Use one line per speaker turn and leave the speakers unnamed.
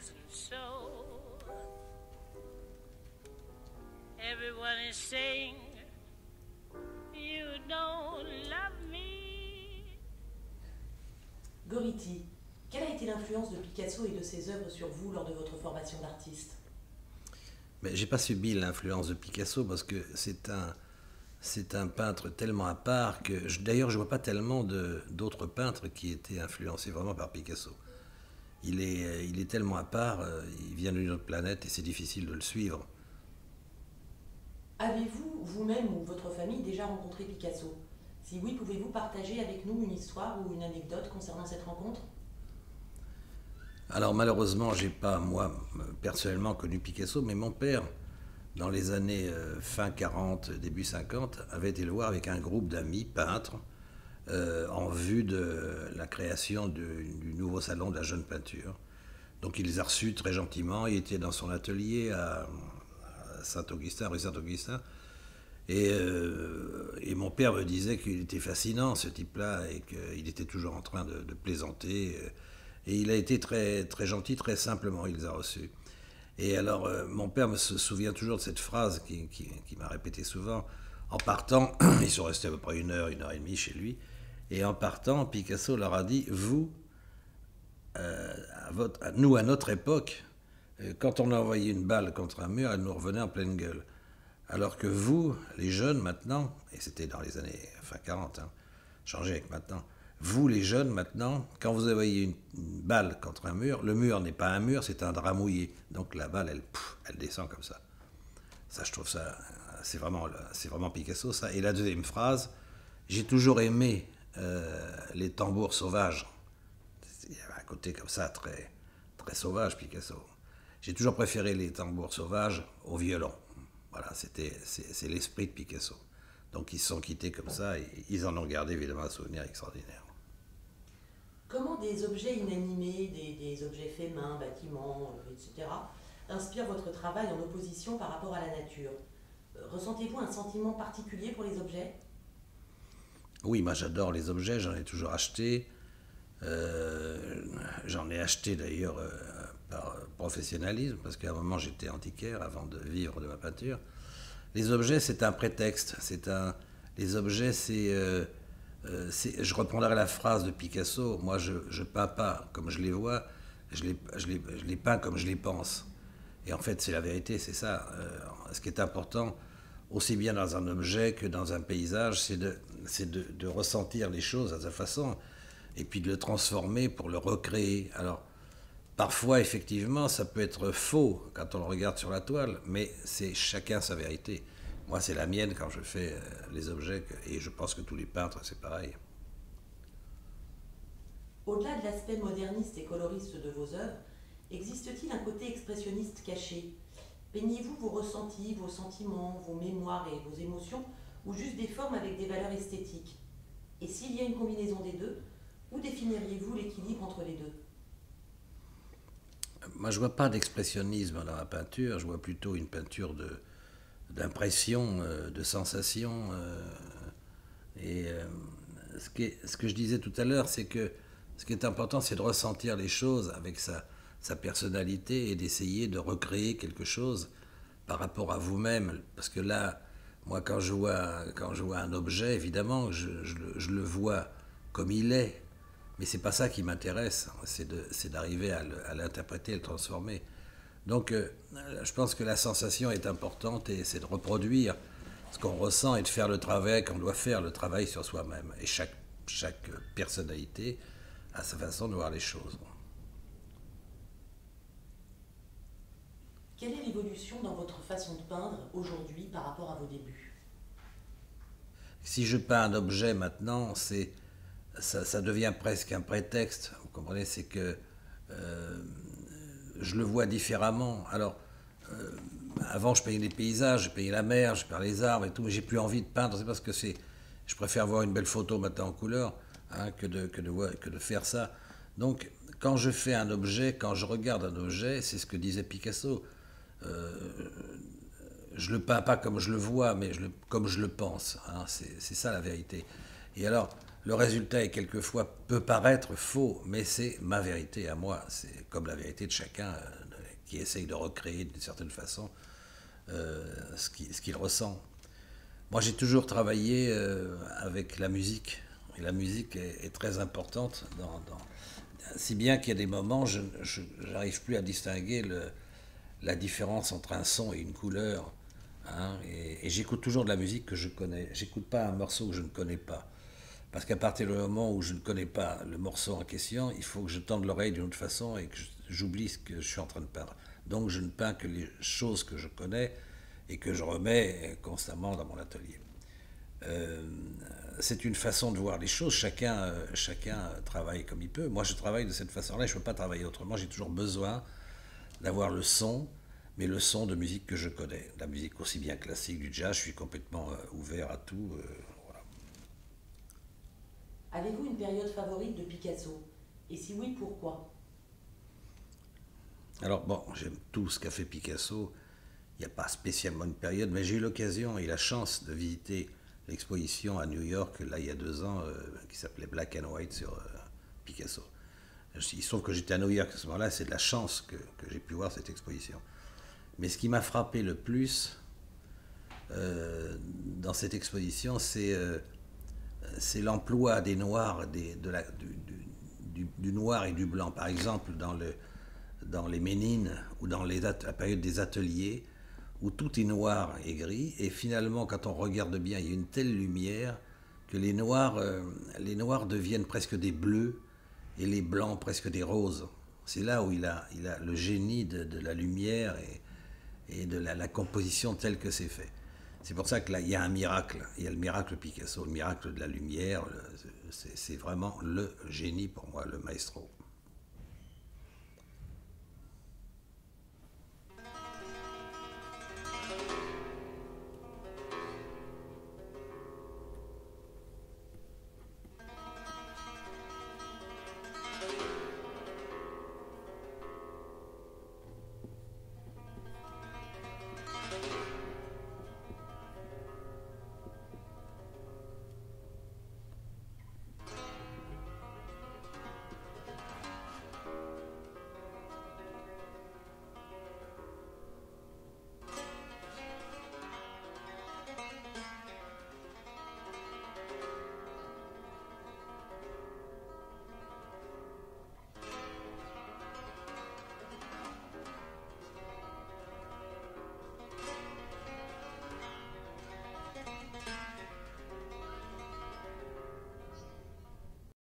isn't so. Everyone is saying you don't love me.
Goriti, quelle a été l'influence de Picasso et de ses œuvres sur vous lors de votre formation d'artiste?
Mais j'ai pas subi l'influence de Picasso parce que c'est un peintre tellement à part que d'ailleurs je vois pas tellement d'autres peintres qui étaient influencés vraiment par Picasso. Il est tellement à part, il vient d'une autre planète et c'est difficile de le suivre.
Avez-vous, vous-même ou votre famille, déjà rencontré Picasso? Si oui, pouvez-vous partager avec nous une histoire ou une anecdote concernant cette rencontre?
Alors malheureusement, j'ai pas moi personnellement connu Picasso, mais mon père, dans les années fin 40, début 50, avait été le voir avec un groupe d'amis peintres en vue de la création du nouveau salon de la jeune peinture. Donc il les a reçus très gentiment, il était dans son atelier à Saint-Augustin, rue Saint-Augustin, et mon père me disait qu'il était fascinant ce type-là et qu'il était toujours en train de plaisanter. Et il a été très, très gentil, très simplement, il les a reçus. Et alors, mon père se souvient toujours de cette phrase qui m'a répété souvent. En partant, ils sont restés à peu près une heure et demie chez lui. Et en partant, Picasso leur a dit, vous, nous, à notre époque, quand on a envoyé une balle contre un mur, elle nous revenait en pleine gueule. Alors que vous, les jeunes maintenant, et c'était dans les années fin 40, hein, changé avec maintenant, vous, les jeunes, maintenant, quand vous envoyez une balle contre un mur, le mur n'est pas un mur, c'est un drap mouillé. Donc la balle, elle descend comme ça. Ça, je trouve ça, c'est vraiment Picasso, ça. Et la deuxième phrase, j'ai toujours aimé les tambours sauvages. Il y avait un côté comme ça, très, très sauvage, Picasso. J'ai toujours préféré les tambours sauvages au violon. Voilà, c'est l'esprit de Picasso. Donc ils se sont quittés comme ça et ils en ont gardé évidemment un souvenir extraordinaire.
Comment des objets inanimés, des objets faits main, bâtiments, etc., inspirent votre travail en opposition par rapport à la nature? Ressentez-vous un sentiment particulier pour les objets?
Oui, moi j'adore les objets, j'en ai toujours acheté. J'en ai acheté d'ailleurs par professionnalisme, parce qu'à un moment j'étais antiquaire avant de vivre de ma peinture. Les objets, c'est un prétexte. Les objets, je reprendrai la phrase de Picasso. Moi, je peins pas comme je les vois, je les peins comme je les pense. Et en fait, c'est la vérité, c'est ça. Ce qui est important, aussi bien dans un objet que dans un paysage, c'est de ressentir les choses à sa façon, et puis de le transformer pour le recréer. Alors, parfois, effectivement, ça peut être faux quand on le regarde sur la toile, mais c'est chacun sa vérité. Moi, c'est la mienne quand je fais les objets, et je pense que tous les peintres, c'est pareil.
Au-delà de l'aspect moderniste et coloriste de vos œuvres, existe-t-il un côté expressionniste caché? Peignez-vous vos ressentis, vos sentiments, vos mémoires et vos émotions, ou juste des formes avec des valeurs esthétiques? Et s'il y a une combinaison des deux, où définiriez-vous l'équilibre entre les deux?
Moi, je ne vois pas d'expressionnisme dans la peinture, je vois plutôt une peinture d'impression, de sensation. Ce que je disais tout à l'heure, c'est que ce qui est important, c'est de ressentir les choses avec sa personnalité et d'essayer de recréer quelque chose par rapport à vous-même. Parce que là, moi, quand je vois un objet, évidemment, je le vois comme il est. Mais c'est pas ça qui m'intéresse, c'est d'arriver à l'interpréter, à le transformer. Donc, je pense que la sensation est importante et c'est de reproduire ce qu'on ressent et de faire le travail qu'on doit faire, le travail sur soi-même. Et chaque personnalité a sa façon de voir les choses.
Quelle est l'évolution dans votre façon de peindre aujourd'hui par rapport à vos débuts?
Si je peins un objet maintenant, ça devient presque un prétexte. Vous comprenez, c'est que je le vois différemment. Alors, avant, je peignais des paysages, je peignais la mer, je peignais les arbres et tout, mais j'ai plus envie de peindre. C'est parce que je préfère voir une belle photo maintenant en couleur que de faire ça. Donc, quand je fais un objet, quand je regarde un objet, c'est ce que disait Picasso. Je le peins pas comme je le vois, mais comme je le pense. C'est ça la vérité. Et alors, Le résultat est quelquefois peut paraître faux, mais c'est ma vérité à moi. C'est comme la vérité de chacun qui essaye de recréer d'une certaine façon ce qu'il ressent. Moi, j'ai toujours travaillé avec la musique. Et la musique est très importante, si bien qu'il y a des moments, je n'arrive plus à distinguer la différence entre un son et une couleur. Hein, et j'écoute toujours de la musique que je connais. J'écoute pas un morceau que je ne connais pas. Parce qu'à partir du moment où je ne connais pas le morceau en question, il faut que je tende l'oreille d'une autre façon et que j'oublie ce que je suis en train de peindre. Donc je ne peins que les choses que je connais et que je remets constamment dans mon atelier. C'est une façon de voir les choses, chacun travaille comme il peut. Moi je travaille de cette façon-là, je ne peux pas travailler autrement, j'ai toujours besoin d'avoir le son, mais le son de musique que je connais. La musique aussi bien classique, du jazz, je suis complètement ouvert à tout. Voilà.
Avez-vous une période favorite de Picasso? Et si oui, pourquoi?
Alors bon, j'aime tout ce qu'a fait Picasso. Il n'y a pas spécialement une période, mais j'ai eu l'occasion et la chance de visiter l'exposition à New York, là, il y a 2 ans, qui s'appelait Black and White sur Picasso. Il se trouve que j'étais à New York à ce moment-là, c'est de la chance que j'ai pu voir cette exposition. Mais ce qui m'a frappé le plus dans cette exposition, c'est l'emploi des noirs, du noir et du blanc. Par exemple, dans les Ménines ou dans la période des ateliers, où tout est noir et gris, et finalement, quand on regarde bien, il y a une telle lumière que les noirs deviennent presque des bleus, et les blancs presque des roses. C'est là où il a le génie de la lumière et de la composition telle que c'est fait. C'est pour ça que là, il y a un miracle. Il y a le miracle Picasso, le miracle de la lumière. C'est vraiment le génie pour moi, le maestro.